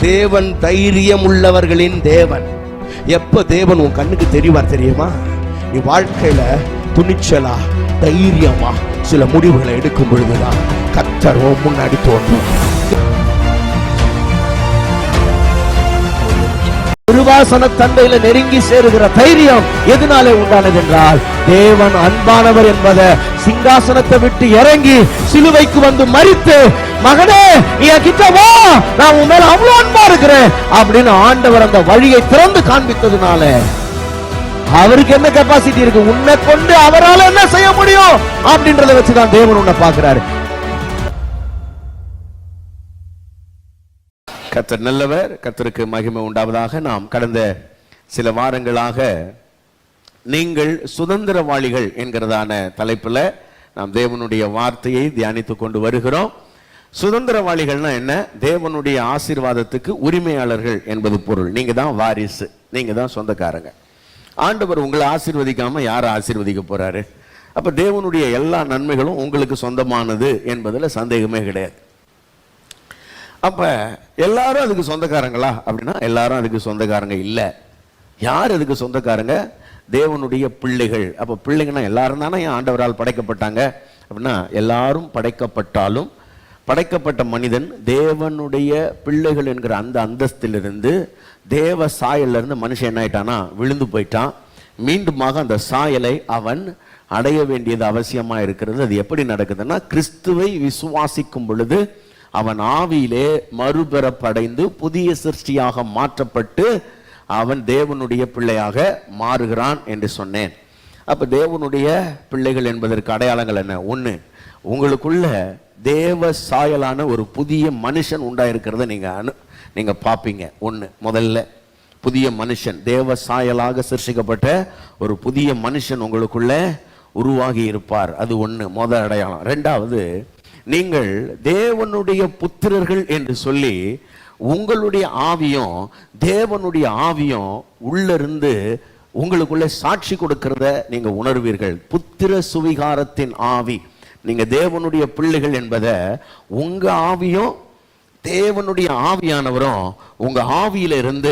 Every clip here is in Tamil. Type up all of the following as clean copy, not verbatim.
தேவன் தைரியம் உள்ளவர்களின் தேவன். எப்ப தேவன் உன் கண்ணுக்கு தெரிவார் தெரியுமா? நீ வாழ்க்கையில துணிச்சலா தைரியமா சில முடிவுகளை எடுக்கும் பொழுதுதான் கர்த்தர் முன்னாடி தோன்றும். திருவாசன தந்தையில நெருங்கி சேருகிற தைரியம் எதனாலே உண்டானது என்றால், தேவன் அன்பானவர் என்பதை சிங்காசனத்தை விட்டு இறங்கி சிலுவைக்கு வந்து மரித்து, மகனே நீ கிட்ட வா, நான் உன் மேல அவ்வளவு அன்பா இருக்கிறேன் அப்படின்னு ஆண்டவர் அந்த வழியை திறந்து காண்பித்ததுனால அவருக்கு என்ன கெப்பாசிட்டி இருக்கு, உன்னை கொண்டு அவரால் என்ன செய்ய முடியும் அப்படின்றத வச்சுதான் தேவன் உன்னை பார்க்கிறாரு. கர்த்தர் நல்லவர், கர்த்தருக்கு மகிமை உண்டாவதாக. நாம் கடந்த சில வாரங்களாக நீங்கள் சுதந்திரவாளிகள் என்கிறதான தலைப்பில் நாம் தேவனுடைய வார்த்தையை தியானித்துக் கொண்டு வருகிறோம். சுதந்திரவாளிகள்னா என்ன? தேவனுடைய ஆசீர்வாதத்துக்கு உரிமையாளர்கள் என்பது பொருள். நீங்க தான் வாரிசு, நீங்க தான் சொந்தக்காரங்க. ஆண்டவர் உங்களை ஆசீர்வதிக்காம யாரை ஆசீர்வதிக்க போறாரு? அப்ப தேவனுடைய எல்லா நன்மைகளும் உங்களுக்கு சொந்தமானது என்பதில் சந்தேகமே கிடையாது. அப்ப எல்லாரும் அதுக்கு சொந்தக்காரங்களா அப்படின்னா எல்லாரும் அதுக்கு சொந்தக்காரங்க இல்லை. யார் அதுக்கு சொந்தக்காரங்க? தேவனுடைய பிள்ளைகள். அப்ப பிள்ளைங்கன்னா எல்லாரும் தானே ஆண்டவரால் படைக்கப்பட்டாங்க அப்படின்னா, எல்லாரும் படைக்கப்பட்டாலும் படைக்கப்பட்ட மனிதன் தேவனுடைய பிள்ளைகள் என்கிற அந்த அந்தஸ்திலிருந்து தேவ சாயல்ல இருந்து மனுஷன் என்ன ஆயிட்டானா, விழுந்து போயிட்டான். மீண்டுமாக அந்த சாயலை அவன் அடைய வேண்டியது அவசியமா இருக்கிறது. அது எப்படி நடக்குதுன்னா, கிறிஸ்துவை விசுவாசிக்கும் பொழுது அவன் ஆவியிலே மறுபெறப்படைந்து புதிய சிருஷ்டியாக மாற்றப்பட்டு அவன் தேவனுடைய பிள்ளையாக மாறுகிறான் என்று சொன்னேன். அப்ப தேவனுடைய பிள்ளைகள் என்பதற்கு அடையாளங்கள் என்ன? ஒண்ணு, உங்களுக்குள்ள தேவ சாயலான ஒரு புதிய மனுஷன் உண்டாயிருக்கிறத நீங்க பார்ப்பீங்க. ஒண்ணு, முதல்ல புதிய மனுஷன், தேவ சாயலாக சிருஷ்டிக்கப்பட்ட ஒரு புதிய மனுஷன் உங்களுக்குள்ள உருவாகி இருப்பார். அது ஒண்ணு, முதல் அடையாளம். ரெண்டாவது, நீங்கள் தேவனுடைய புத்திரர்கள் என்று சொல்லி உங்களுடைய ஆவியும் தேவனுடைய ஆவியும் உள்ள இருந்து உங்களுக்குள்ள சாட்சி கொடுக்கிறத நீங்க உணர்வீர்கள். புத்திர சுவிகாரத்தின் ஆவி. நீங்க தேவனுடைய பிள்ளைகள் என்பதை உங்க ஆவியும் தேவனுடைய ஆவியானவரும் உங்க ஆவியில இருந்து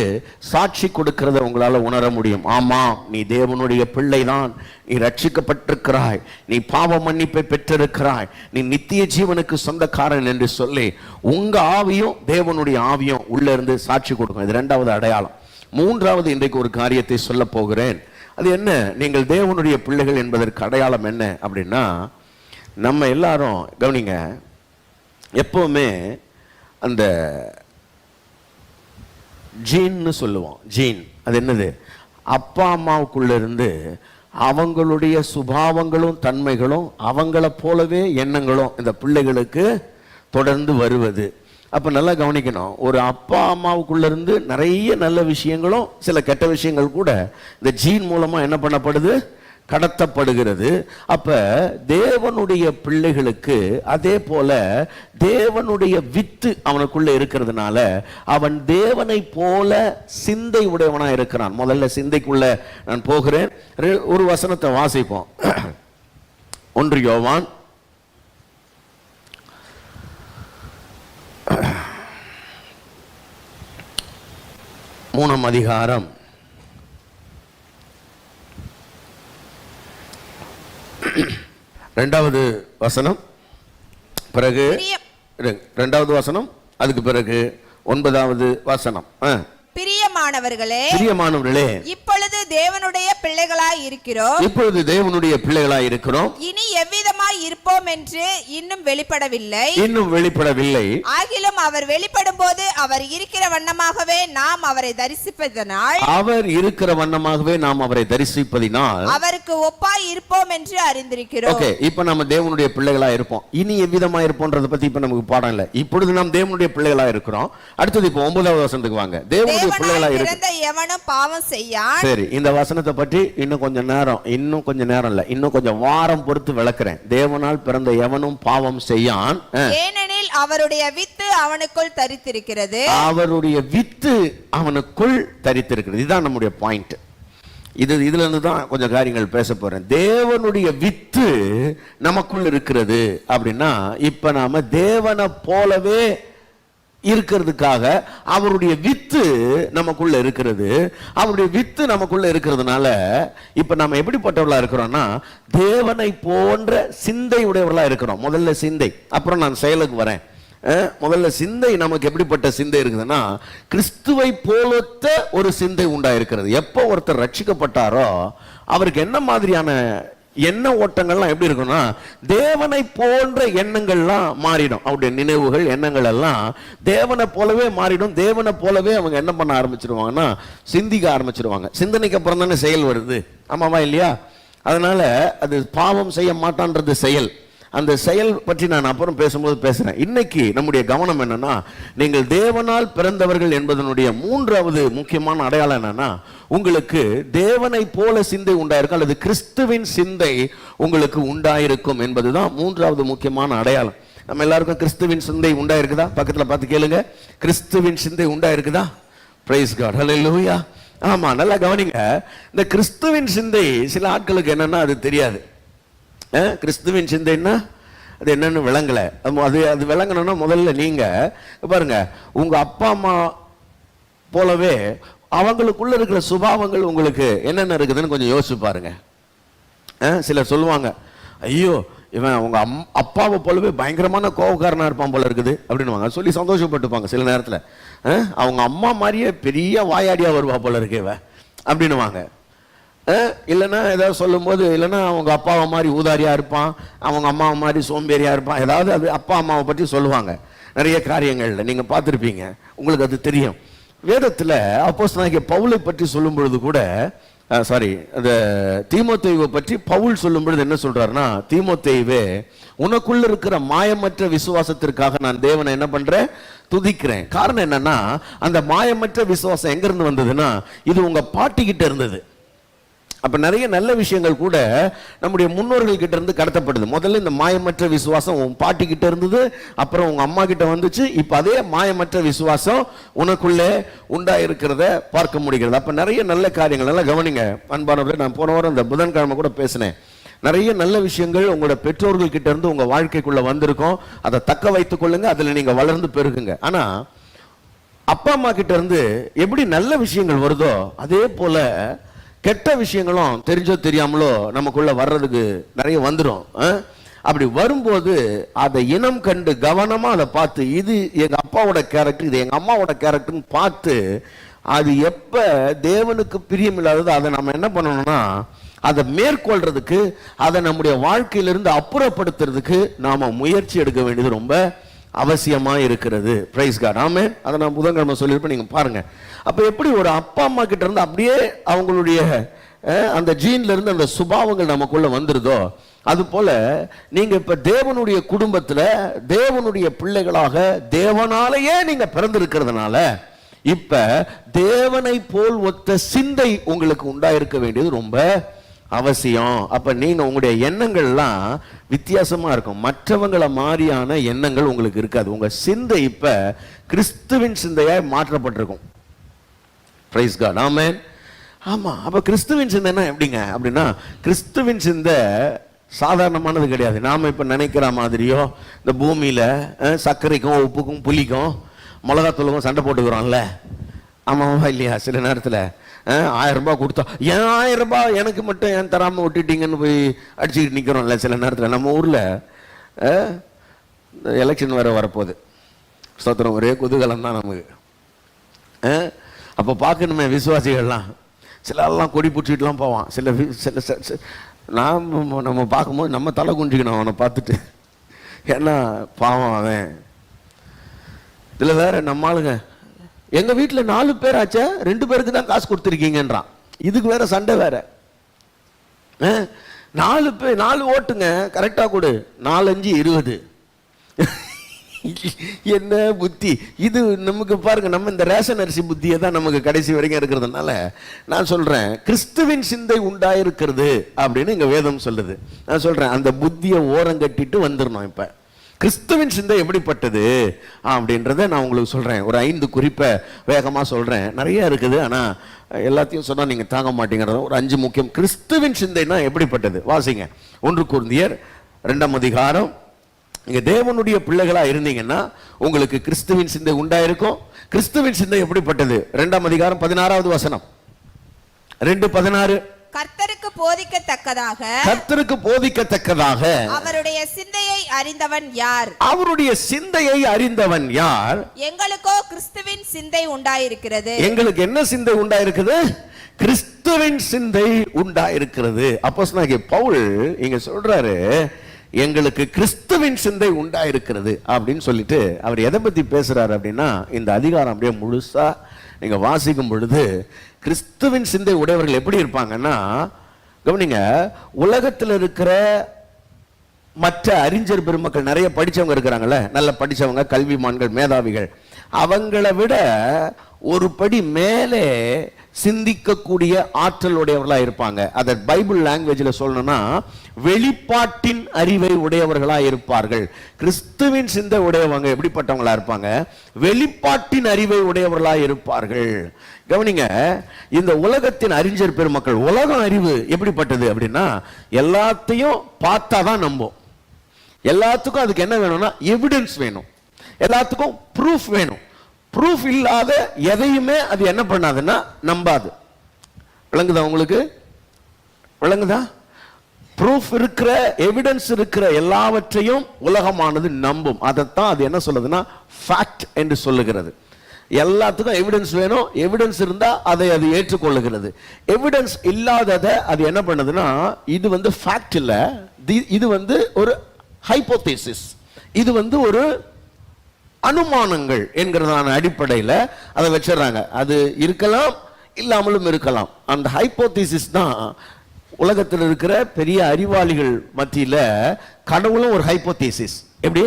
சாட்சி கொடுக்கிறத உங்களால உணர முடியும். ஆமா, நீ தேவனுடைய பிள்ளைதான், நீ ரட்சிக்கப்பட்டிருக்கிறாய், நீ பாவ மன்னிப்பை பெற்றிருக்கிறாய், நீ நித்திய ஜீவனுக்கு சொந்தக்காரன் என்று சொல்லி உங்க ஆவியும் தேவனுடைய ஆவியும் உள்ள இருந்து சாட்சி கொடுக்கும். இது இரண்டாவது அடையாளம். மூன்றாவது, இன்றைக்கு ஒரு காரியத்தை சொல்ல போகிறேன். அது என்ன? நீங்கள் தேவனுடைய பிள்ளைகள் என்பதற்கு அடையாளம் என்ன அப்படின்னா, நம்ம எல்லாரும் கவனிங்க, எப்பவுமே அந்த ஜீன்னு சொல்லுவோம். ஜீன் அது என்னது? அப்பா அம்மாவுக்குள்ள இருந்து அவங்களுடைய சுபாவங்களும் தன்மைகளும் அவங்கள போலவே எண்ணங்களும் இந்த பிள்ளைகளுக்கு தொடர்ந்து வருவது. அப்ப நல்லா கவனிக்கணும், ஒரு அப்பா அம்மாவுக்குள்ள இருந்து நிறைய நல்ல விஷயங்களும் சில கெட்ட விஷயங்கள் கூட இந்த ஜீன் மூலமா என்ன பண்ணப்படுது? கடத்தப்படுகிறது. அப்ப தேவனுடைய பிள்ளைகளுக்கு அதே போல தேவனுடைய வித்து அவனுக்குள்ள இருக்கிறதுனால அவன் தேவனை போல சிந்தை உடையவனா இருக்கிறான். முதல்ல சிந்தைக்குள்ள நான் போகிறேன். ஒரு வசனத்தை வாசிப்போம். 1 யோவான் 3 அதிகாரம் 2வது வசனம், பிறகு 2வது வசனம், அதுக்கு பிறகு 9வது வசனம். பிரியமானவர்களே, இப்பொழுது தேவனுடைய பிள்ளைகளாய் இருக்கிறோம். இனி எவ்விதமாய் இருப்போம் என்று இன்னும் வெளிப்படவில்லை. ஆகிலும் அவர் வெளிப்படும் போது அவர் இருக்கிற வண்ணமாகவே நாம் அவரை தரிசிப்பதினால் அவருக்கு ஒப்பாய் இருப்போம் என்று அறிந்திருக்கிறோம். இப்ப நம்ம தேவனுடைய பிள்ளைகளா இருப்போம். இனி எவ்விதமா இருப்போம்ன்றத பத்தி இப்ப நமக்கு பாடம் இல்ல. இப்பொழுது நாம் தேவனுடைய பிள்ளைகளா இருக்கிறோம். அடுத்தது இப்போ 9வது வசனத்துக்கு வாங்க. தேவனுடைய பிள்ளைகளா இருக்கு எவனும் பாவம் செய்யான். சரி, இந்த வசனத்தை பற்றி இன்னும் கொஞ்சம் நேரம் இல்ல, இன்னும் கொஞ்சம் வாரம் பொறுத்து விளக்குறேன். தேவனால் பிறந்த எவனும் பாவம் செய்யான், ஏனெனில் அவருடைய வித்து அவனுக்குள் தரித்திருக்கிறது. இதுதான் நம்முடைய பாயிண்ட். இதுல இருந்து தான் கொஞ்சம் காரியங்கள் பேச போறேன். தேவனுடைய வித்து நமக்குள் இருக்கிறது அப்படின்னா, இப்ப நாம தேவனை போலவே இருக்கிறதுக்காக அவருடைய வித்து நமக்குள்ள இருக்கிறது. அவருடைய வித்து நமக்குள்ள இருக்கிறதுனால இப்ப நம்ம எப்படிப்பட்டவர்களா இருக்கிறோம்னா தேவனை போன்ற சிந்தை உடையவர்களா இருக்கிறோம். முதல்ல சிந்தை, அப்புறம் நான் செயலுக்கு வரேன். முதல்ல சிந்தை நமக்கு எப்படிப்பட்ட சிந்தை இருக்குதுன்னா கிறிஸ்துவை போலொத்த ஒரு சிந்தை உண்டாயிருக்கிறது. எப்போ ஒருத்தர் ரட்சிக்கப்பட்டாரோ அவருக்கு என்ன மாதிரியான எண்ண ஓட்டங்கள்லாம் எப்படி இருக்குன்னா தேவனை போன்ற எண்ணங்கள்லாம் மாறிடும். அவருடைய நினைவுகள் எண்ணங்கள் எல்லாம் தேவனை போலவே மாறிடும். தேவனை போலவே அவங்க என்ன பண்ண ஆரம்பிச்சிருவாங்கன்னா சிந்திக்க ஆரம்பிச்சிருவாங்க. சிந்தனைக்கு அப்புறம் தானே செயல் வருது, ஆமாவா இல்லையா? அதனால அது பாவம் செய்ய மாட்டான்றது செயல். அந்த செயல் பற்றி நான் அப்புறம் பேசும்போது பேசுறேன். இன்னைக்கு நம்முடைய கவனம் என்னன்னா நீங்கள் தேவனால் பிறந்தவர்கள் என்பதனுடைய மூன்றாவது முக்கியமான அடையாளம் என்னன்னா உங்களுக்கு தேவனை போல சிந்தை உண்டாயிருக்கும் அல்லது கிறிஸ்துவின் சிந்தை உங்களுக்கு உண்டாயிருக்கும் என்பதுதான் மூன்றாவது முக்கியமான அடையாளம். நம்ம எல்லாருக்கும் கிறிஸ்துவின் சிந்தை உண்டாயிருக்குதா? பக்கத்துல பார்த்து கேளுங்க, கிறிஸ்துவின் சிந்தை உண்டாயிருக்குதா? பிரைஸ் காட், ஹல்லேலூயா. ஆமா, நல்லா கவனிங்க. இந்த கிறிஸ்துவின் சிந்தை சில ஆட்களுக்கு என்னன்னா அது தெரியாது. கிறிஸ்துவின் சிந்தைன்னா அது என்னன்னு விளங்கல. அது விளங்கணும்னா முதல்ல நீங்க பாருங்க, உங்க அப்பா அம்மா போலவே அவங்களுக்குள்ள இருக்கிற சுபாவங்கள் உங்களுக்கு என்னென்ன இருக்குதுன்னு கொஞ்சம் யோசிச்சு பாருங்க. சிலர் சொல்லுவாங்க, ஐயோ இவன் அவங்க அப்பாவை போலவே பயங்கரமான கோபக்காரனா இருப்பான் போல இருக்குது அப்படின்னுவாங்க. சொல்லி சந்தோஷப்பட்டுப்பாங்க. சில நேரத்தில் அவங்க அம்மா மாதிரியே பெரிய வாயாடியா வருவா போல இருக்கு இவ அப்படின்னுவாங்க. இல்லைன்னா ஏதாவது சொல்லும்போது இல்லைன்னா அவங்க அப்பாவை மாதிரி ஊதாரியா இருப்பான், அவங்க அம்மாவை மாதிரி சோம்பேறியா இருப்பான், ஏதாவது அது அப்பா அம்மாவை பற்றி சொல்லுவாங்க. நிறைய காரியங்கள்ல நீங்க பார்த்துருப்பீங்க, உங்களுக்கு அது தெரியும். வேதத்துல அப்போஸ்தலனாகிய பவுலை பற்றி சொல்லும் பொழுது கூட அந்த தீமோத்தேயுவை பற்றி பவுல் சொல்லும் பொழுது என்ன சொல்றாருன்னா, தீமோத்தேயுவே உனக்குள்ள இருக்கிற மாயமற்ற விசுவாசத்திற்காக நான் தேவனை என்ன பண்றேன், துதிக்கிறேன். காரணம் என்னன்னா அந்த மாயமற்ற விசுவாசம் எங்க இருந்து வந்ததுன்னா இது உங்க பாட்டி கிட்ட இருந்தது. அப்ப நிறைய நல்ல விஷயங்கள் கூட நம்முடைய முன்னோர்கள் கிட்ட இருந்து கடத்தப்படுது. முதல்ல இந்த மாயமற்ற விசுவாசம் உன் பாட்டி கிட்ட இருந்தது, அப்புறம் உங்க அம்மா கிட்ட வந்துச்சு. இப்ப அதே மாயமற்ற விசுவாசம் உனக்குள்ளே உண்டாயிருக்கிறத பார்க்க முடிகிறது. அப்ப நிறைய நல்ல காரியங்கள் எல்லாம் கவனிங்க அன்பானவர்களே. நான் போன வாரம் இந்த புதன்கிழமை கூட பேசினேன். நிறைய நல்ல விஷயங்கள் உங்களோட பெற்றோர்கள் கிட்ட இருந்து உங்க வாழ்க்கைக்குள்ள வந்திருக்கும். அதை தக்க வைத்துக் கொள்ளுங்க, அதுல நீங்க வளர்ந்து பெருகுங்க. ஆனா அப்பா அம்மா கிட்ட இருந்து எப்படி நல்ல விஷயங்கள் வருதோ அதே போல கெட்ட விஷயங்களும் தெரிஞ்சோ தெரியாமலோ நமக்குள்ள வர்றதுக்கு நிறைய வந்துடும். அப்படி வரும்போது அதை இனம் கண்டு கவனமா அதை பார்த்து இது எங்க அப்பாவோட கேரக்டர், இது எங்க அம்மாவோட கேரக்டர்னு பார்த்து அது எப்ப தேவனுக்கு பிரியமில்லாதது அதை நம்ம என்ன பண்ணணும்னா அதை மேற்கொள்றதுக்கு, அதை நம்முடைய வாழ்க்கையிலிருந்து அப்புறப்படுத்துறதுக்கு நாம முயற்சி எடுக்க வேண்டியது ரொம்ப அவசியமா இருக்கிறது. பிரைஸ் காட், ஆமென். அதை நான் புதன்கிழமை சொல்லியிருப்பேன், நீங்க பாருங்க. அப்ப எப்படி ஒரு அப்பா அம்மா கிட்ட இருந்து அப்படியே அவங்களுடைய அந்த ஜீன்ல இருந்து அந்த சுபாவங்கள் நமக்குள்ள வந்துருதோ அது போல நீங்க இப்ப தேவனுடைய குடும்பத்துல தேவனுடைய பிள்ளைகளாக தேவனாலேயே நீங்க பிறந்திருக்கிறதுனால இப்ப தேவனை போல் ஒத்த சிந்தை உங்களுக்கு உண்டாயிருக்க வேண்டியது ரொம்ப அவசியம். அப்ப நீங்க உங்களுடைய எண்ணங்கள்லாம் வித்தியாசமா இருக்கும். மற்றவங்களை மாதிரியான எண்ணங்கள் உங்களுக்கு இருக்காது. உங்க சிந்தை இப்ப கிறிஸ்துவின் சிந்தையாய் மாற்றப்பட்டிருக்கும். பிரைஸ் காட், ஆமென். ஆமா, அப்ப கிறிஸ்துவின் சிந்தைனா எப்படிங்க அப்படின்னா கிறிஸ்துவின் சிந்தை சாதாரணமானது கிடையாது. நாம இப்ப நினைக்கிற மாதிரியோ இந்த பூமியில சர்க்கரைக்கும் உப்புக்கும் புளிக்கும் மிளகாத்தூளுக்கும் சண்டை போட்டுக்கிறோம்ல, ஆமாவா இல்லையா? சில நேரத்துல 1000 ரூபாய் கொடுத்தா ஏன் 1000 ரூபாய் எனக்கு மட்டும் ஏன் தராம விட்டுட்டீங்கன்னு போய் அடிச்சுக்கிட்டு நிக்கிறோம்ல சில நேரத்துல. நம்ம ஊர்ல எலெக்ஷன் வேற வரப்போகுது, ஸ்தோத்திரம், ஒரே குதூகலம் தான் நமக்கு. அப்ப பார்க்கணுமே விசுவாசிகள்லாம் சிலர்லாம் கொடி பிடிச்சிட்டுலாம் போவான். சில நம்ம பார்க்கும்போது நம்ம தலை குஞ்சிக்கணும் அவனை பார்த்துட்டு. ஏன்னா பாவம் அவன். இதுல வேற நம்ம ஆளுங்க எங்க வீட்டுல 4 பேர் ஆச்சா 2 பேருக்கு தான் காசு கொடுத்துருக்கீங்கன்றான். இதுக்கு வேற சண்டை வேற. 4 ஓட்டுங்க கரெக்டா கொடு, 4 5 20. என்ன புத்தி இது நமக்கு பாருங்க. நம்ம இந்த ரேஷன் அரிசி புத்தியை தான் நமக்கு கடைசி வரைக்கும் இருக்கிறதுனால நான் சொல்றேன் கிறிஸ்துவின் சிந்தை உண்டாயிருக்கிறது அப்படின்னு இங்க வேதம் சொல்லுது. நான் சொல்றேன் அந்த புத்தியை ஓரங்கட்டிட்டு வந்துடணும். இப்ப கிறிஸ்துவின் சிந்தை எப்படிப்பட்டது அப்படின்றத நான் உங்களுக்கு சொல்றேன். ஒரு 5 குறிப்பை வேகமா சொல்றேன். நிறைய இருக்குது, ஆனா எல்லாத்தையும் சொன்னா நீங்க தாங்க மாட்டேங்கிறத ஒரு 5 முக்கியம். கிறிஸ்துவின் சிந்தைனா எப்படிப்பட்டது வாசிங்க. 1 கொரிந்தியர் 2ஆம் அதிகாரம் நீங்க தேவனுடைய பிள்ளைகளா இருந்தீங்கன்னா உங்களுக்கு கிறிஸ்துவின் சிந்தை உண்டாயிருக்கும். கிறிஸ்துவின் சிந்தை எப்படிப்பட்டது? 2ஆம் அதிகாரம் 16வது வசனம், 2:16. கர்த்தருக்கு போதிக்கத்தக்கதாக, கர்த்தருக்கு போதிக்கத்தக்கதாக அவருடைய சிந்தையை அறிந்தவன் யார்? அவருடைய சிந்தையை அறிந்தவன் யார்? எங்களுக்கோ கிறிஸ்துவின் சிந்தை உண்டாயிருக்கிறது. எங்களுக்கு என்ன சிந்தை உண்டாயிருக்குது? கிறிஸ்துவின் சிந்தை உண்டாயிருக்கிறது. அப்போஸ்தலனாகிய பவுல் இங்க சொல்றாரு, எங்களுக்கு கிறிஸ்துவின் சிந்தை உண்டாயிருக்கிறது அப்படின்னு சொல்லிட்டு அவர் எதை பத்தி பேசுறாரு அப்படின்னா, இந்த அதிகாரம் அப்படியே முழுசா நீங்க வாசிக்கும் பொழுது கிறிஸ்துவின் சிந்தை உடையவர்கள் எப்படி இருப்பாங்கன்னா, கவனிங்க, உலகத்தில் இருக்கிற மற்ற அறிஞர் பெருமக்கள் நிறைய படிச்சவங்க இருக்கிறாங்கல்ல, நல்ல படிச்சவங்க, கல்விமான்கள், மேதாவிகள், அவங்களை விட ஒரு படி மேலே சிந்திக்கக்கூடிய ஆற்றல் உடையவர்களா இருப்பாங்க. அதை பைபிள் லாங்குவேஜ்ல சொல்லணும்னா வெளிப்பாட்டின் அறிவை உடையவர்களா இருப்பார்கள். கிறிஸ்துவின் சிந்தை உடையவங்க எப்படிப்பட்டவங்களா இருப்பாங்க? வெளிப்பாட்டின் அறிவை உடையவர்களா இருப்பார்கள். கவனிங்க, இந்த உலகத்தின் அறிஞர் பெருமக்கள், உலக அறிவு எப்படிப்பட்டது அப்படின்னா, எல்லாத்தையும் பார்த்தாதான் நம்பும். எல்லாத்துக்கும் அதுக்கு என்ன வேணும்னா எவிடன்ஸ் வேணும், எல்லாத்துக்கும் ப்ரூஃப் வேணும். ப்ரூஃப் இல்லாத எதையுமே அது என்ன பண்ணாதுன்னா நம்பாது. விளங்குதா உங்களுக்கு? விளங்குதா? ப்ரூஃப் இருக்கிற, எவிடன்ஸ் இருக்கிற எல்லாவற்றையும் உலகமானது நம்பும். அதைத்தான் அது என்ன சொல்லுதுன்னா ஃபேக்ட் என்று சொல்லுகிறது. எல்லாத்துக்கும் எவிடன்ஸ் வேணும், எவிடன்ஸ் இருந்தா அதை அது ஏற்றுக்கொள்ளுகிறது. எவிடன்ஸ் இல்லாததை அது என்ன பண்ணுதுன்னா, இது வந்து ஃபேக்ட் இல்ல, இது வந்து ஒரு ஹைப்போதீசிஸ், இது வந்து ஒரு அனுமானங்கள் என்கிறதான அடிப்படையில் அதை வச்சிடறாங்க. அது இருக்கலாம், இல்லாமலும் இருக்கலாம். அந்த ஹைப்போதீசிஸ் தான் உலகத்தில் இருக்கிற பெரிய அறிவாளிகள் மத்தியில் கடவுளும் ஒரு ஹைப்போதீசிஸ். எப்படி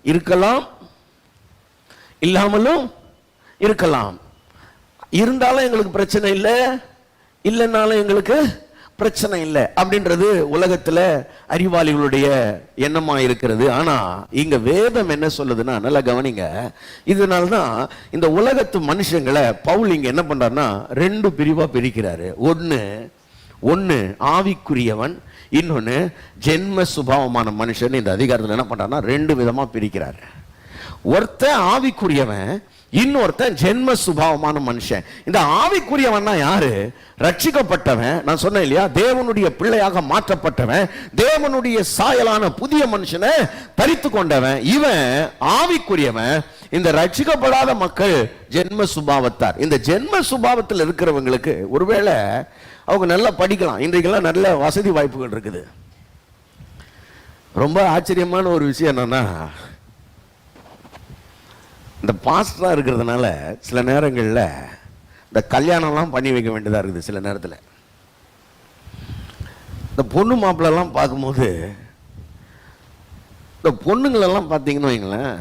இருக்கலாம், இல்லாமலும் இருக்கலாம். இருந்தாலும் எங்களுக்கு பிரச்சனை இல்லை, இல்லைன்னாலும் எங்களுக்கு பிரச்சனை இல்லை அப்படின்றது உலகத்துல அறிவாளிகளுடைய எண்ணமா இருக்கிறது. ஆனா இங்க வேதம் என்ன சொல்லுதுன்னா, நல்லா கவனிங்க, இதனால்தான் இந்த உலகத்து மனுஷங்களை பவுல் இங்க என்ன பண்றாருன்னா 2 பிரிவா பிரிக்கிறாரு. ஒன்னு ஆவிக்குரியவன், இன்னொன்னு ஜென்ம சுபாவமான மனுஷன். இந்த அதிகாரத்தில் என்ன பண்றாருன்னா 2 விதமா பிரிக்கிறாரு. ஒருத்தன் ஆவிக்குரியவன், இன்னொருத்தன் ஜென்ம சுபாவமான மனுஷன். இந்த ஆவிக்குரியவன் யாரு? ரட்சிக்கப்பட்டவன். நான் சொன்னேன் இல்லையா, தேவனுடைய பிள்ளையாக மாற்றப்பட்டவன், தேவனுடைய சாயலான புதிய மனுஷனை தரித்து கொண்டவன். இவன் ஆவிக்குரியவன். இந்த ரட்சிக்கப்படாத மக்கள் ஜென்ம சுபாவத்தார். இந்த ஜென்ம சுபாவத்தில் இருக்கிறவங்களுக்கு ஒருவேளை அவங்க நல்லா படிக்கலாம், இன்றைக்கெல்லாம் நல்ல வசதி வாய்ப்புகள் இருக்குது. ரொம்ப ஆச்சரியமான ஒரு விஷயம் என்னன்னா, இந்த பாஸ்டரா இருக்கிறதுனால சில நேரங்களில் இந்த கல்யாணம்லாம் பண்ணி வைக்க வேண்டியதாக இருக்குது. சில நேரத்தில் இந்த பொண்ணு மாப்பிள்ளெல்லாம் பார்க்கும்போது, இந்த பொண்ணுங்களெல்லாம் பார்த்தீங்கன்னு வைங்களேன்,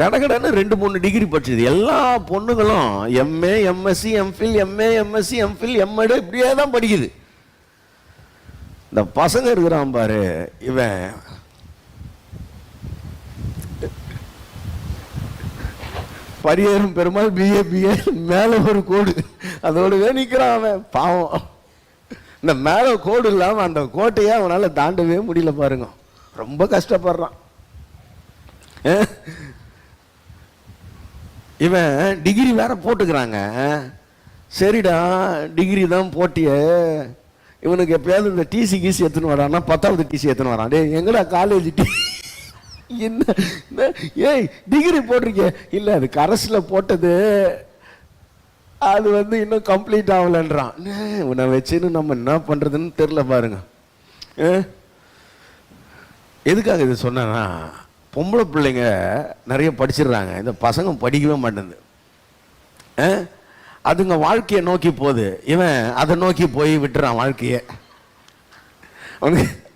கடகடன்னு 2-3 டிகிரி படிச்சது. எல்லா பொண்ணுங்களும் MA, MSc, MPhil, MA, MSc, MPhil, MEd இப்படியே தான் படிக்குது. இந்த பசங்க இருக்கிறான் பாரு, இவன் பரியேறும் பெருமாள் பிஏ மேல ஒரு கோடு, அதோடவே நிற்கிறான் அவன். பாவம், இந்த மேல கோடு இல்லாம அந்த கோட்டையே அவனால தாண்டவே முடியல பாருங்க. ரொம்ப கஷ்டப்படுறான். இவன் டிகிரி வேற போட்டுக்கிறாங்க. சரிடா, டிகிரி தான் போட்டிய, இவனுக்கு எப்பயாவது இந்த டிசி கீசி எடுத்துன்னு வரான்னா 10வது டிசி எடுத்துன்னு வரான். டே எங்கடா காலேஜ் என்ன, ஏய் டிகிரி போட்டிருக்க? இல்ல அது கரஸ்ல போட்டது, அது வந்து இன்னும் கம்ப்ளீட் ஆகலன்றான். உன்னை வச்சுன்னு நம்ம என்ன பண்றதுன்னு தெரியல பாருங்க. எதுக்காக இது சொன்னா, பொம்பளை பிள்ளைங்க நிறைய படிச்சிடுறாங்க, இந்த பசங்க படிக்கவே மாட்டேங்குது. அதுங்க வாழ்க்கையை நோக்கி போகுது, இவன் அதை நோக்கி போய் விட்டுறான் வாழ்க்கைய.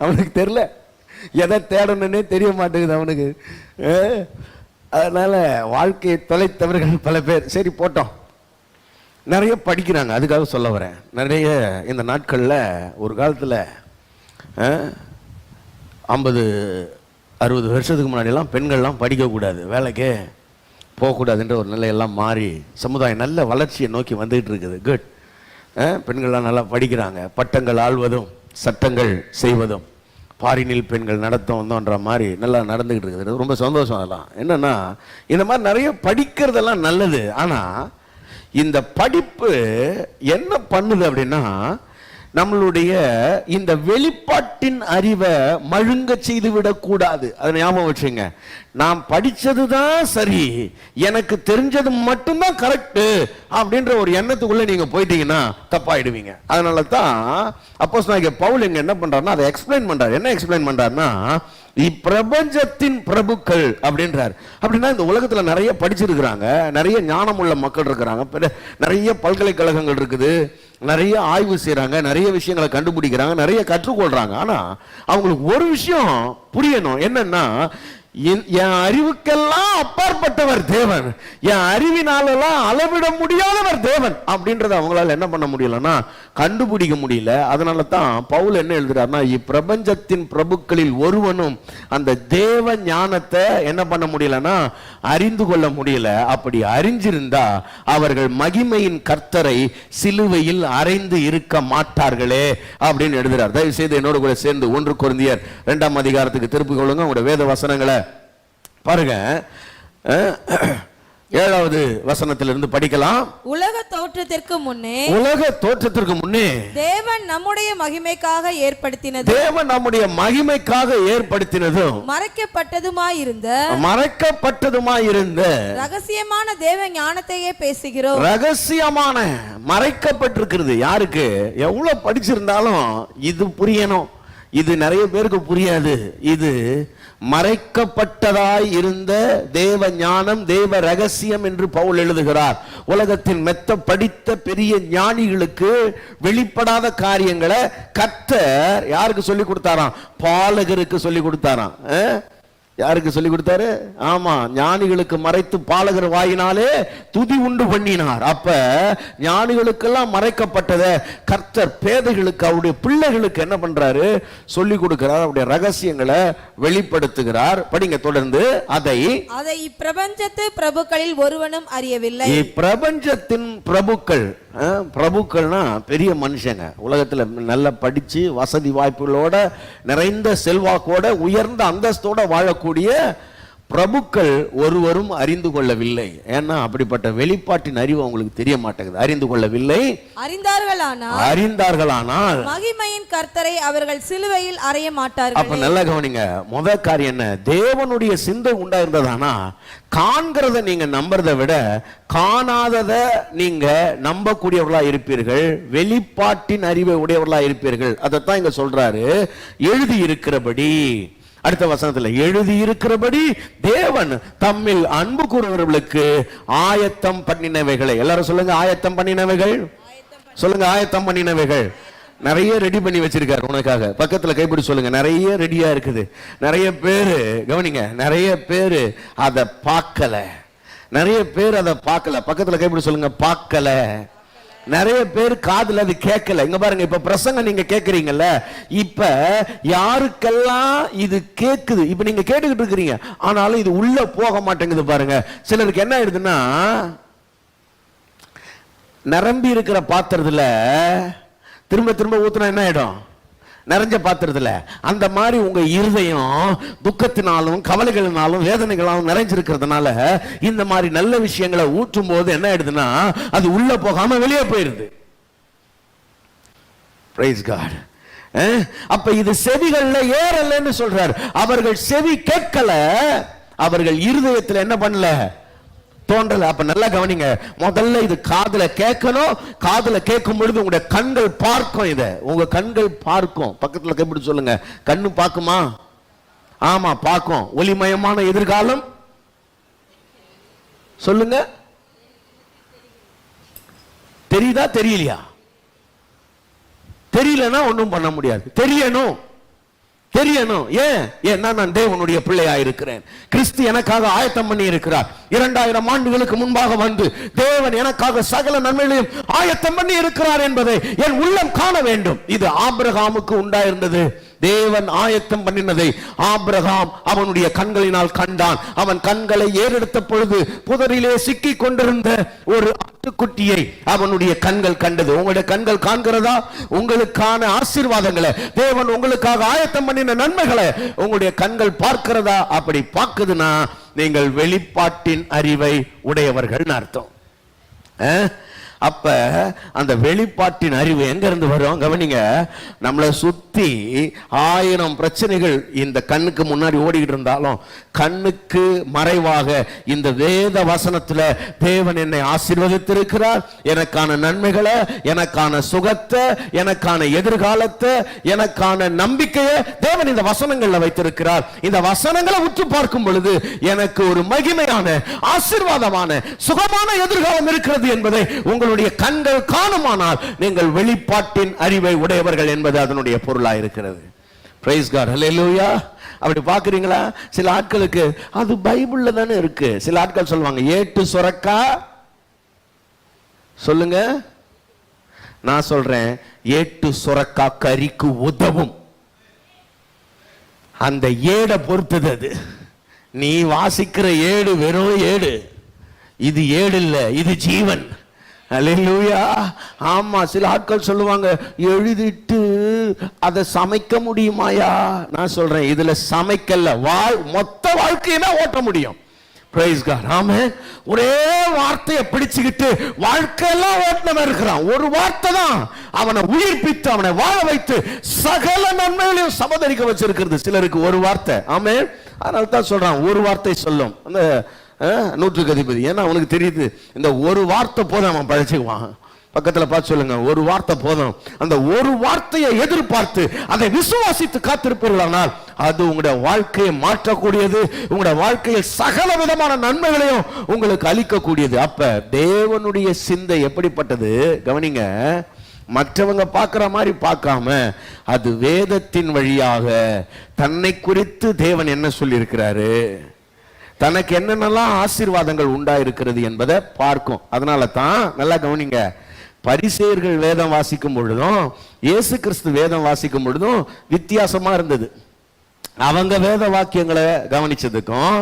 அவனுக்கு தெரியல, எதை தேடணுன்னே தெரிய மாட்டேங்குது அவனுக்கு. அதனால வாழ்க்கையை தொலைத்தவர்கள் பல பேர். சரி போட்டோம், நிறைய படிக்கிறாங்க, அதுக்காக சொல்ல வரேன். நிறைய இந்த நாட்களில், ஒரு காலத்தில் 50-60 வருஷத்துக்கு முன்னாடியெல்லாம் பெண்கள்லாம் படிக்கக்கூடாது, வேலைக்கே போகக்கூடாதுன்ற ஒரு நிலையெல்லாம் மாறி சமுதாயம் நல்ல வளர்ச்சியை நோக்கி வந்துகிட்டு இருக்குது. குட். பெண்கள்லாம் நல்லா படிக்கிறாங்க, பட்டங்கள் ஆள்வதும் சட்டங்கள் செய்வதும் பாரினில் பெண்கள் நடத்த வந்தோன்ற மாதிரி நல்லா நடந்துகிட்டு இருக்குது. ரொம்ப சந்தோஷம். அதெல்லாம் என்னன்னா, இந்த மாதிரி நிறைய படிக்கிறதெல்லாம் நல்லது. ஆனா இந்த படிப்பு என்ன பண்ணுது அப்படின்னா, நம்மளுடைய இந்த வெளிப்பாட்டின் அறிவை மழுங்க செய்து விடக்கூடாது. அதை ஞாபகம் வச்சுங்க. நான் படிச்சதுதான் சரி, எனக்கு தெரிஞ்சது மட்டும்தான் கரெக்ட் அப்படின்ற ஒரு எண்ணத்துக்குள்ள நீங்க போயிட்டீங்கன்னா தப்பாயிடுவீங்க. அதனால தான் அப்போஸ்தலனாகிய பவுல் இங்க என்ன பண்றாருன்னா, அதை எக்ஸ்பிளைன் பண்றாரு. என்ன எக்ஸ்பிளைன் பண்றாருன்னா, இப்பிரபஞ்சத்தின் பிரபுக்கள் அப்படின்றார். அப்படின்னா இந்த உலகத்துல நிறைய படிச்சிருக்கிறாங்க, நிறைய ஞானம் உள்ள மக்கள் இருக்கிறாங்க, நிறைய பல்கலைக்கழகங்கள் இருக்குது, நிறைய ஆய்வு செய்யறாங்க, நிறைய விஷயங்களை கண்டுபிடிக்கிறாங்க, நிறைய கற்றுக்கொள்றாங்க. ஆனா அவங்களுக்கு ஒரு விஷயம் புரியணும். என்னன்னா, என் அறிவுக்கெல்லாம் அப்பாற்பட்டவர் தேவன், என் அறிவினாலெல்லாம் அளவிட முடியாதவர் தேவன் அப்படின்றத அவங்களால என்ன பண்ண முடியலன்னா கண்டுபிடிக்க முடியல. அதனால தான் பவுல் என்ன எழுதுறாருன்னா, இப்பிரபஞ்சத்தின் பிரபுக்களில் ஒருவனும் அந்த தேவ ஞானத்தை என்ன பண்ண முடியலன்னா அறிந்து கொள்ள முடியல. அப்படி அறிஞ்சிருந்தா அவர்கள் மகிமையின் கர்த்தரை சிலுவையில் அறைந்து இருக்க மாட்டார்களே அப்படின்னு எழுதுறார். தயவு செய்து என்னோட கூட சேர்ந்து 1 கொரிந்தியர் 2ஆம் அதிகாரத்துக்கு திருப்பிக் கொள்ளுங்க. உங்களுடைய வேத வசனங்களை பாருங்க. 7வது வசனத்திலிருந்து படிக்கலாம். உலக தோற்றத்திற்கு முன்னே தேவன் நம்முடைய மகிமைக்காக ஏற்படுத்தினதும் மறைக்கப்பட்டதுமாயிருந்த ரகசியமான தேவ ஞானத்தையே பேசுகிறோம். ரகசியமான மறைக்கப்பட்டிருக்கிறது. யாருக்கு? எவ்வளவு படிச்சிருந்தாலும் இது புரியணும். இது நிறைய பேருக்கு புரியாது. இது மறைக்கப்பட்டதாய் இருந்த தேவ ஞானம், தேவ ரகசியம் என்று பவுல் எழுதுகிறார். உலகத்தின் மெத்த படித்த பெரிய ஞானிகளுக்கு வெளிப்படாத காரியங்களை கர்த்தர் யாருக்கு சொல்லி கொடுத்தாராம்? பாலகருக்கு சொல்லி கொடுத்தாராம். யாருக்கு சொல்லி கொடுத்தாரு? ஆமா, ஞானிகளுக்கு மறைத்து பாலகர் வாயினாலே துதி உண்டு பண்ணினார். அப்ப ஞானிகளுக்கெல்லாம் மறைக்கப்பட்டதை கர்த்தர் பேதைகளுக்கு, அவருடைய பிள்ளைகளுக்கு என்ன பண்றாரு? சொல்லி கொடுக்கிறார். அவருடைய ரகசியங்களை வெளிப்படுத்துகிறார். படிங்க தொடர்ந்து. அதை இப்பிரபஞ்சத்து பிரபுக்களில் ஒருவனும் அறியவில்லை. இப்பிரபஞ்சத்தின் பிரபுக்கள், பிரபுக்கள்னா பெரிய மனுஷங்க, உலகத்துல நல்லா படிச்சு வசதி வாய்ப்புகளோட நிறைந்த செல்வாக்கோட உயர்ந்த அந்தஸ்தோட வாழக்கூடிய பிரபுக்கள் ஒருவரும் அறிந்து கொள்ளவில்லை. ஏன்னா அப்படிப்பட்ட வெளிப்பாட்டின் அறிவு அவங்களுக்கு தெரிய மாட்டேங்குது. அறிந்து கொள்ளவில்லை. அறிந்தார்களானால் மகிமையின் கர்த்தரை அவர்கள் சிலுவையில் அறைய மாட்டார்கள். அப்ப நல்லா கவனிங்க. முதல் காரியம் என்ன? தேவனுடைய சிந்தை உண்டாயிருந்ததானா காண்கிறத நீங்க நம்புறதை விட காணாததை நீங்க நம்பக்கூடியவர்களா இருப்பீர்கள், வெளிப்பாட்டின் அறிவை உடையவர்களா இருப்பீர்கள். அதைத்தான் இங்க சொல்றாரு. எழுதி இருக்கிறபடி, அடுத்த வசனத்துல எழுதி இருக்கிறபடி தேவன் தம்மில் அன்பு கூறுகிறவர்களுக்கு ஆயத்தம் பண்ணினவைகளை, எல்லாரும் சொல்லுங்க ஆயத்தம் பண்ணினவைகள். சொல்லுங்க ஆயத்தம் பண்ணினவைகள். நிறைய ரெடி பண்ணி வச்சிருக்காரு உனக்காக. பக்கத்துல கைப்பிடி சொல்லுங்க, நிறைய ரெடியா இருக்குது. நிறைய பேரு கவனிங்க, நிறைய பேரு அதை பார்க்கல, நிறைய பேர் அதை பார்க்கல. பக்கத்துல கைப்பிடி சொல்லுங்க, பார்க்கல. நிறைய பேர் காதுல அது கேட்கல. இங்க பாருங்க, இப்ப பிரசங்கம் நீங்க கேட்கறீங்கல்ல, இப்ப யாருக்கெல்லாம் இது கேக்குது, இப்ப நீங்க கேட்டுக்கிட்டு இருக்கிறீங்க, ஆனாலும் இது உள்ள போக மாட்டேங்குது. பாருங்க, சிலருக்கு என்ன ஆயிடுதுன்னா, நிரம்பி இருக்கிற பாத்திரத்துல திரும்ப திரும்ப ஊத்துனா என்ன ஆயிடும்? நிறைஞ்ச பாத்திரத்துல. அந்த மாதிரி உங்க இருதயம் துக்கத்தினாலும் கவலைகளினாலும் வேதனைகளாலும் நிறைஞ்சிருக்கிறதுனால இந்த மாதிரி நல்ல விஷயங்களை ஊற்றும் போது என்ன ஆயிடுதுன்னா, அது உள்ள போகாம வெளியே போயிருது. Praise God. அப்ப இது செவிகள்ல ஏறலன்னு சொல்றார். அவர்கள் செவி கேட்கல, அவர்கள் இருதயத்துல என்ன பண்ணல? தோன்றல. அப்ப நல்லா கவனிங்க. முதல்ல இது காதுல கேட்கணும். காதுல கேட்கும் பொழுது உங்களுடைய கண்கள் பார்க்கும். இத உங்க கண்கள் பார்க்கும். பக்கத்துல கைப்பிடி சொல்லுங்க, கண்ணு பார்க்குமா? ஆமா, பார்க்கும். ஒளிமயமான எதிர்காலம் சொல்லுங்க. தெரியுதா? தெரியலையா? தெரியலன்னா ஒண்ணும் பண்ண முடியாது. தெரியணும். ஏன்னா நான் தேவனுடைய பிள்ளையா இருக்கிறேன். கிறிஸ்து எனக்காக ஆயத்தம் பண்ணி இருக்கிறார். 2000 ஆண்டுகளுக்கு முன்பாக வந்து தேவன் எனக்காக சகல நன்மைகளையும் ஆயத்தம் பண்ணி இருக்கிறார் என்பதை என் உள்ளம் காண வேண்டும். இது ஆபிரகாமுக்கு உண்டாயிருந்தது. தேவன் ஆயத்தம் பண்ணினதை ஆபிரகாம் அவனுடைய கண்களினால் கண்டான். அவன் கண்களை ஏறெடுத்த பொழுது புதரிலே சிக்கி கொண்டிருந்த ஒரு ஆட்டுக்குட்டியை அவனுடைய கண்கள் கண்டது. உங்களுடைய கண்கள் காண்கிறதா? உங்களுக்கான ஆசீர்வாதங்களை, தேவன் உங்களுக்காக ஆயத்தம் பண்ணின நன்மைகளை உங்களுடைய கண்கள் பார்க்கிறதா? அப்படி பார்க்குதுன்னா நீங்கள் வெளிப்பாட்டின் அறிவை உடையவர்கள் அர்த்தம். அப்ப அந்த வெளிப்பாட்டின் அறிவு எங்க இருந்து வரும்? கவனிங்க, நம்மளை சுத்தி 1000 பிரச்சனைகள் இந்த கண்ணுக்கு முன்னாடி ஓடிக்கிட்டு இருந்தாலும் கண்ணுக்கு மறைவாக இந்த வேத வசனத்துல தேவன் என்னை ஆசீர்வதித்திருக்கிறார், எனக்கான நன்மைகளை, எனக்கான சுகத்தை, எனக்கான எதிர்காலத்தை, எனக்கான நம்பிக்கையை தேவன் இந்த வசனங்கள்ல வைத்திருக்கிறார். இந்த வசனங்களை உற்று பார்க்கும் பொழுது எனக்கு ஒரு மகிமையான, ஆசீர்வாதமான, சுகமான எதிர்காலம் இருக்கிறது என்பதை உங்களுடைய கண்கள் காணுமானால் நீங்கள் வெளிப்பாட்டின் அறிவை உடையவர்கள் என்பது அதனுடைய பொருளாக இருக்கிறது. பிரைஸ் காட், ஹல்லேலூயா. அப்படி பாக்குறீங்களா? சில ஆட்களுக்கு அது பைபிள்ல தானே இருக்கு. சில ஆட்கள் சொல்லுவாங்க, ஏட்டு சுரக்கா. சொல்லுங்க, நான் சொல்றேன், ஏட்டு சுரக்கா கறிக்கு உதவும். அந்த ஏடை பொறுத்தது அது. நீ வாசிக்கிற ஏடு வெறும் ஏடு, இது ஏடு இல்ல, இது ஜீவன். அல்லேலூயா. ஆமா, சில ஆட்கள் சொல்லுவாங்க, எழுதிட்டு அதை சமைக்க முடியுமாயா? நான் சொல்றேன், இதுல சமைக்கல, மொத்த வாழ்க்கையுமே ஓட்ட முடியும். பிரைஸ் காட், ஆமென். ஒரே வார்த்தையை பிடிச்சுக்கிட்டு வாழ்க்கையெல்லாம் ஓட்டினவன் இருக்கிறான். ஒரு வார்த்தை தான் அவனை உயிர்ப்பித்து அவனை வாழ வைத்து சகல நன்மைகளையும் சமதரிக்க வச்சிருக்கிறது சிலருக்கு ஒரு வார்த்தை. ஆமென். அதனால தான் சொல்றான், ஒரு வார்த்தை சொல்லும் அந்த 100க்கு அதிபதி. ஏன்னா அவனுக்கு தெரியுது, இந்த ஒரு வார்த்தை போதும் அவன் பழச்சுக்குவான். பக்கத்துல பார்த்து சொல்லுங்க, ஒரு வார்த்தை போதும். அந்த ஒரு வார்த்தையை எதிர்பார்த்து அதை விசுவாசித்து காத்திருப்பீர்களானால் அது உங்களுடைய வாழ்க்கையை மாற்றக்கூடியது, உங்களுடைய வாழ்க்கையில் சகல விதமான நன்மைகளையும் உங்களுக்கு அளிக்கக்கூடியது. அப்ப தேவனுடைய சிந்தை எப்படிப்பட்டது? கவனிங்க, மற்றவங்க பார்க்கிற மாதிரி பார்க்காம அது வேதத்தின் வழியாக தன்னை குறித்து தேவன் என்ன சொல்லி இருக்கிறாரு, தனக்கு என்னென்னலாம் ஆசீர்வாதங்கள் உண்டாயிருக்கிறது என்பதை பார்க்கும். அதனால தான் நல்லா கவனிங்க, பரிசேயர்கள் வேதம் வாசிக்கும் பொழுதும் இயேசு கிறிஸ்து வேதம் வாசிக்கும் பொழுதும் வித்தியாசமா இருந்தது. அவங்க வேத வாக்கியங்களை கவனிச்சதுக்கும்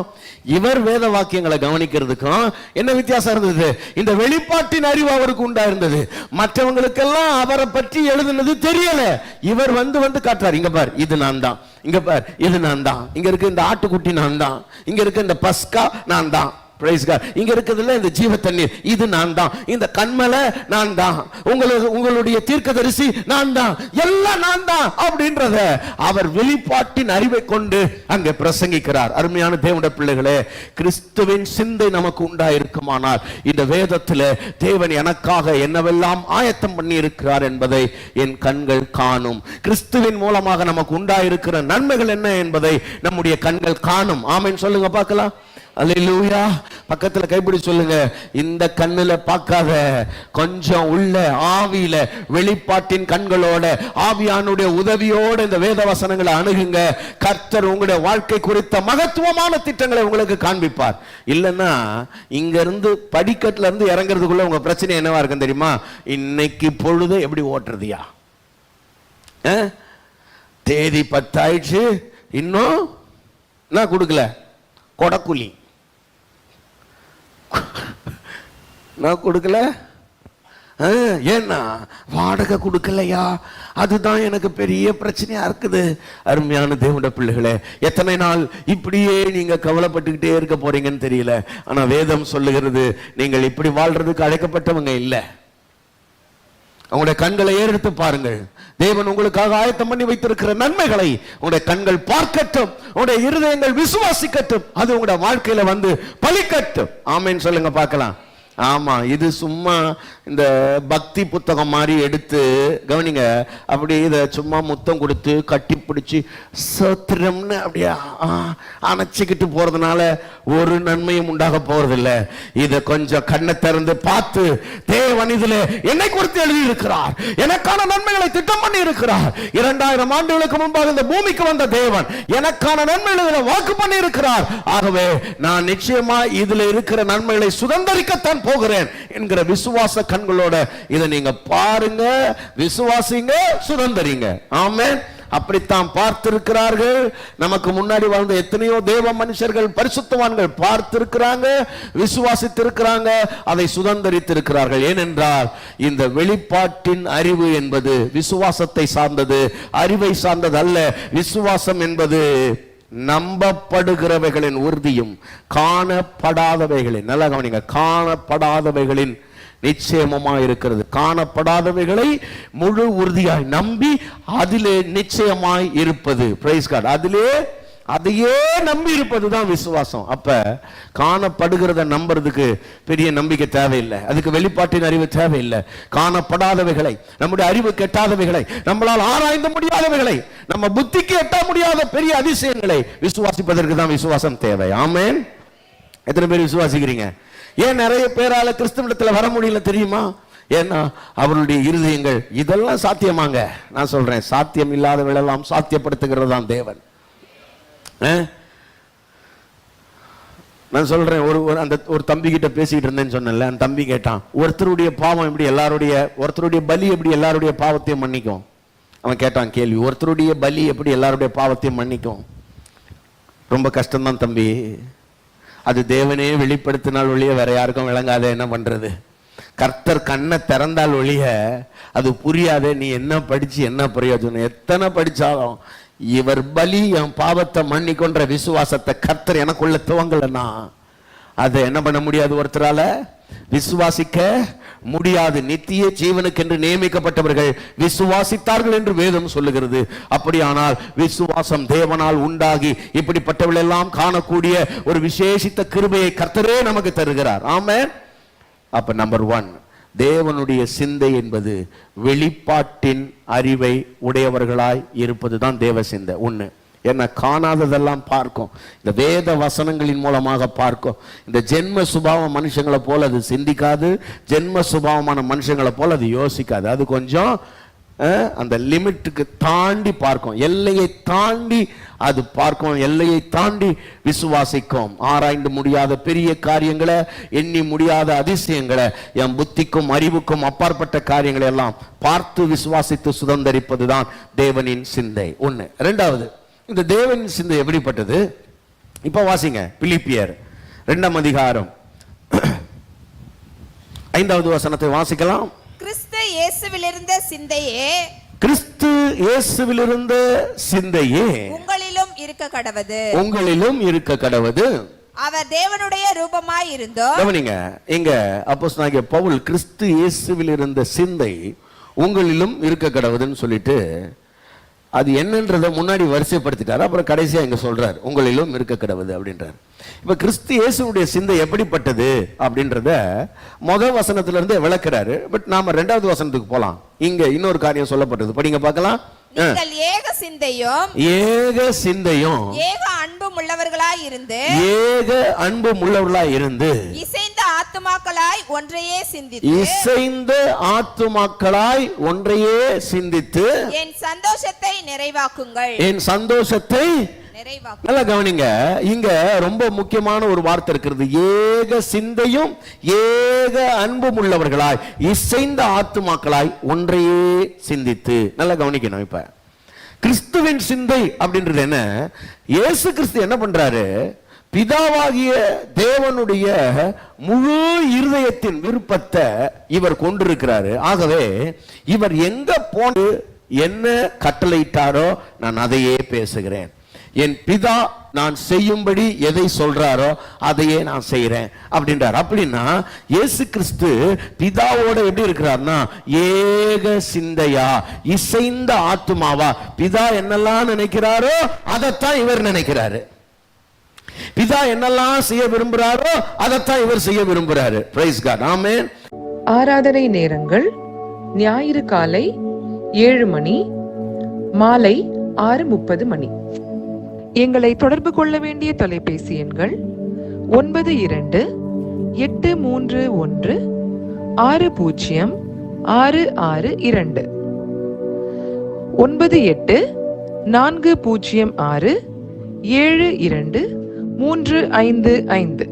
இவர் வேத வாக்கியங்களை கவனிக்கிறதுக்கும் என்ன வித்தியாசம் இருந்தது? இந்த வெளிப்பாட்டின் அறிவு அவருக்கு உண்டா இருந்தது. மற்றவங்களுக்கெல்லாம் அவரை பற்றி எழுதுனது தெரியல. இவர் வந்து காட்டுறார், இங்க பார் இது நான் தான், இங்க பார் இது நான் தான், இங்க இருக்க இந்த ஆட்டுக்குட்டி நான் தான், இங்க இருக்க இந்த பஸ்கா நான் தான், பிரைஸ் காட், இங்க இருக்குதுல இந்த ஜீவ தண்ணீர் இது நான் தான், இந்த கண்மலை நான் தான், உங்களுடைய தீர்க்கதரிசி நான் தான், எல்லாம் நான் தான் அப்படின்றத அவர் வெளிப்பாட்டின் அறிவை கொண்டு அங்கே பிரசங்கிக்கிறார். அருமையான தேவனுடைய பிள்ளைகளே, கிறிஸ்துவின் சிந்தை நமக்கு உண்டாயிருக்குமானால் இந்த வேதத்தில் தேவன் எனக்காக என்னவெல்லாம் ஆயத்தம் பண்ணி இருக்கிறார் என்பதை என் கண்கள் காணும். கிறிஸ்துவின் மூலமாக நமக்கு உண்டாயிருக்கிற நன்மைகள் என்ன என்பதை நம்முடைய கண்கள் காணும். ஆமென் சொல்லுங்க பார்க்கலாம். அல்லேலூயா. பக்கத்துல கைப்பிடி சொல்லுங்க, இந்த கண்ணுல பார்க்காத, கொஞ்சம் உள்ள ஆவியில வெளிப்பாட்டின் கண்களோட ஆவியானுடைய உதவியோட இந்த வேத வசனங்களை அணுகுங்க. கர்த்தர் உங்களுடைய வாழ்க்கை குறித்த மகத்துவமான திட்டங்களை உங்களுக்கு காண்பிப்பார். இல்லைன்னா இங்க இருந்து படிக்கட்டுல இருந்து இறங்குறதுக்குள்ள உங்க பிரச்சனை என்னவா இருக்கும் தெரியுமா? இன்னைக்கு பொழுது எப்படி ஓட்டுறதுயா? தேதி 10 ஆயிடுச்சு, இன்னும் என்ன கொடுக்கல, கொடக்குலி நான் கொடுக்கல. ஏன்னா வாடகை கொடுக்கலையா, அதுதான் எனக்கு பெரிய பிரச்சனையா இருக்குது. அருமையான தேவனுடைய பிள்ளைகளே, எத்தனை நாள் இப்படியே நீங்க கவலைப்பட்டுக்கிட்டே இருக்க போறீங்கன்னு தெரியல. ஆனா வேதம் சொல்லுகிறது, நீங்கள் இப்படி வாழ்றதுக்கு அழைக்கப்பட்டவங்க இல்லை. உங்களுடைய கண்களை ஏறெடுத்து பாருங்கள். தேவன் உங்களுக்காக ஆயத்தம் பண்ணி வைத்திருக்கிற நன்மைகளை உங்களுடைய கண்கள் பார்க்கட்டும், உங்களுடைய இருதயங்கள் விசுவாசிக்கட்டும், அது உங்களுடைய வாழ்க்கையில வந்து பலிக்கட்டும். ஆமென் சொல்லுங்க பார்க்கலாம். ஆமா, இது சும்மா இந்த பக்தி புத்தகம் மாதிரி எடுத்து கவனிங்க, அப்படி இதை சும்மா முத்தம் கொடுத்து கட்டி பிடிச்சி சோத்திரம்னு அப்படியே அணைச்சிக்கிட்டு போறதுனால ஒரு நன்மையும் உண்டாக போறதில்லை. இதை கொஞ்சம் கண்ணை திறந்து பார்த்து, தேவன் இதுல என்னை குறித்து எழுதி இருக்கிறார், எனக்கான நன்மைகளை திட்டம் பண்ணி இருக்கிறார். 2000 ஆண்டுகளுக்கு முன்பாக இந்த பூமிக்கு வந்த தேவன் எனக்கான நன்மைகளை வாக்கு பண்ணி இருக்கிறார். ஆகவே நான் நிச்சயமா இதுல இருக்கிற நன்மைகளை சுதந்திரிக்கத்தான் போகிறேன் என்கிற விசுவாச கண்களோட இதை நீங்க பாருங்க, விசுவாசிங்க, சுதந்திரிங்க. ஆமென். அப்படித்தான் பார்த்திருக்கிறார்கள். நமக்கு முன்னாடி வாழ்ந்த எத்தனையோ தேவ மனுஷர்கள், பரிசுத்தவான்கள் பார்த்திருக்கிறாங்க, விசுவாசித்திருக்கிறாங்க, அதை சுதந்தரித்திருக்கிறார்கள். ஏனென்றால் இந்த வெளிப்பாட்டின் அறிவு என்பது விசுவாசத்தை சார்ந்தது, அறிவை சார்ந்தது அல்ல. விசுவாசம் என்பது நம்பப்படுகிறவைகளின் உறுதியும் காணப்படாதவைகளின், நல்லா கவனிங்க, காணப்படாதவைகளின் நிச்சயமா இருக்கிறது. காணப்படாதவைகளை முழு உறுதியாய் நம்பி அதிலே நிச்சயமாய் இருப்பது. Praise God. அதையே நம்பி இருப்பதுதான் விசுவாசம். அப்ப காணப்படுகிறத நம்புறதுக்கு பெரிய நம்பிக்கை தேவையில்லை, அதுக்கு வெளிப்பாட்டின் அறிவு தேவையில்லை. காணப்படாதவைகளை, நம்முடைய அறிவு கெட்டாதவைகளை, நம்மளால் ஆராய்ந்த முடியாதவைகளை, நம்ம புத்திக்கு எட்ட முடியாத பெரிய அதிசயங்களை விசுவாசிப்பதற்கு தான் விசுவாசம் தேவை. ஆமென். எத்தனை பேர் விசுவாசிக்கிறீங்க? ஏன் நிறைய பேரால கிறிஸ்தவத்துல வர முடியல தெரியுமா? ஏன்னா அவருடைய இருதயங்கள் இதெல்லாம் சாத்தியமாங்க. நான் சொல்றேன், சாத்தியம் இல்லாதவளெல்லாம் சாத்தியப்படுத்துகிறது தான் தேவன். நான் சொல்றேன், ஒரு தம்பி கிட்ட பேசிட்டு இருந்தேன்னு சொன்னேன்ல, அந்த தம்பி கேட்டான், ஒருத்தருடைய பாவம் எப்படி ஒருத்தருடைய பலி எப்படி எல்லாருடைய பாவத்தையும் மன்னிக்கும்? அவன் கேட்டான் கேள்வி, ஒருத்தருடைய பலி எப்படி எல்லாருடைய பாவத்தையும் மன்னிக்கும்? ரொம்ப கஷ்டம்தான் தம்பி, அது தேவனே வெளிப்படுத்தினால் ஒழிய வேற யாருக்கும் விளங்காத. என்ன பண்றது? கர்த்தர் கண்ணை திறந்தால் ஒழிய அது புரியாத. நீ என்ன படிச்சு என்ன பிரயோஜனம்? எத்தனை படிச்சாலும் இவர் பலி என் பாவத்தை மன்னிக்கொன்ற விசுவாசத்தை கர்த்தர் எனக்குள்ள துவங்கலன்னா அதை என்ன பண்ண முடியாது, ஒருத்தரால விசுவாசிக்க முடியாது. நித்திய ஜீவனுக்கு என்று நியமிக்கப்பட்டவர்கள் விசுவாசித்தார்கள் என்று வேதம் சொல்லுகிறது. அப்படியானால் விசுவாசம் தேவனால் உண்டாகி இப்படிப்பட்டவர்கள் எல்லாம் காணக்கூடிய ஒரு விசேஷித்த கிருபையை கர்த்தரே நமக்கு தருகிறார். ஆமென். அப்ப நம்பர் 1, தேவனுடைய சிந்தை என்பது வெளிப்பாட்டின் அறிவை உடையவர்களாய் இருப்பதுதான் தேவ சிந்தை. ஒண்ணு, என்ன காணாததெல்லாம் பார்க்கும், இந்த வேத வசனங்களின் மூலமாக பார்க்கும். இந்த ஜென்ம சுபாவ மனுஷங்களை போல அது சிந்திக்காது, ஜென்ம சுபாவமான மனுஷங்களை போல அது யோசிக்காது. அது கொஞ்சம் அந்த லிமிட்டுக்கு தாண்டி பார்க்கும், எல்லையை தாண்டி அது பார்க்கும், எல்லையை தாண்டி விசுவாசிக்கும். ஆராய்ந்து முடியாத பெரிய காரியங்களை, எண்ணி முடியாத அதிசயங்களை, என் புத்திக்கும் அறிவுக்கும் அப்பாற்பட்ட காரியங்களை எல்லாம் பார்த்து விசுவாசித்து சுதந்தரிப்பதுதான் தேவனின் சிந்தை. ஒண்ணு. இரண்டாவது, இந்த தேவனின் சிந்தை எப்படிப்பட்டது? இப்ப வாசிங்க, பிலிப்பியர் 2ஆம் அதிகாரம் 5வது வசனத்தை வாசிக்கலாம். கிறிஸ்து இயேசுவிலிருந்த சிந்தையே, கிறிஸ்து இயேசுவிலிருந்த சிந்தையே உங்களிலும் இருக்க கடவது, உங்களிலும் இருக்க கடவது. அவர் தேவனுடைய ரூபமாய் இருந்தோம். கவனிங்க, இங்க அப்போஸ்தலனாகிய பவுல் கிறிஸ்து இயேசுவில் இருந்த சிந்தை உங்களிலும் இருக்க கடவுதுன்னு சொல்லிட்டு அது என்னன்றதை முன்னாடி வரிசைப்படுத்திட்டாரு. அப்புறம் கடைசியா இங்க சொல்றாரு உங்களிலும் இருக்க கடவுது அப்படின்றார். இப்ப கிறிஸ்து இயேசுடைய சிந்தை எப்படிப்பட்டது அப்படின்றத முதல் வசனத்துல இருந்து விளக்குறாரு. பட் நாம 2வது வசனத்துக்கு போலாம். இங்க இன்னொரு காரியம் சொல்லப்பட்டது, படிங்க பார்க்கலாம். நீங்கள் ஏக சிந்தையும் ஏக அன்பும் உள்ளவர்களாய் இருந்து இசைந்த ஆத்துமாக்களாய் ஒன்றையே சிந்தித்து என் சந்தோஷத்தை நிறைவாக்குங்கள். நல்லா கவனிங்க, இங்க ரொம்ப முக்கியமான ஒரு வார்த்தை இருக்கிறது. ஏக சிந்தையும் ஏக அன்பும் உள்ளவர்களாய் இசைந்த ஆத்துமாக்களாய் ஒன்றையே சிந்தித்து. நல்லா கவனிக்கணும். இப்ப கிறிஸ்துவின் சிந்தை அப்படின்றது என்ன? இயேசு கிறிஸ்து என்ன பண்றாரு? பிதாவாகிய தேவனுடைய முழு இருதயத்தின் விருப்பத்தை இவர் கொண்டிருக்கிறாரு. ஆகவே இவர் எங்க போன்று என்ன கட்டளையிட்டாரோ நான் அதையே பேசுகிறேன். என் பிதா நான் செய்யும்படி எதை சொல்றாரோ அதையே நான் செய்யறேன் அப்படின்றார். அப்படின்னா இயேசு கிறிஸ்து பிதாவோட எப்படி இருக்கிறார்னா ஏக சிந்தையா, இசைந்த ஆத்துமாவா. பிதா என்னெல்லாம் நினைக்கிறாரோ அதைத்தான் இவர் நினைக்கிறாரு. பிதா என்னெல்லாம் செய்ய விரும்புறாரோ அதைத்தான் இவர் செய்ய விரும்புறாரு. Price God. ஆமென். ஆராதனை நேரங்கள்: ஞாயிறு காலை 7 மணி, மாலை 6:30 மணி. எங்களை தொடர்பு கொள்ள வேண்டிய தொலைபேசி எண்கள் 92-831-606662 98-406-7235.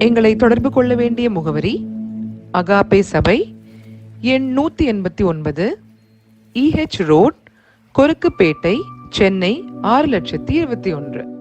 எங்களை தொடர்பு கொள்ள வேண்டிய முகவரி: அகாப்பே சபை, எண் 189, EH ரோட், கொருக்குப்பேட்டை, சென்னை 6,21,000.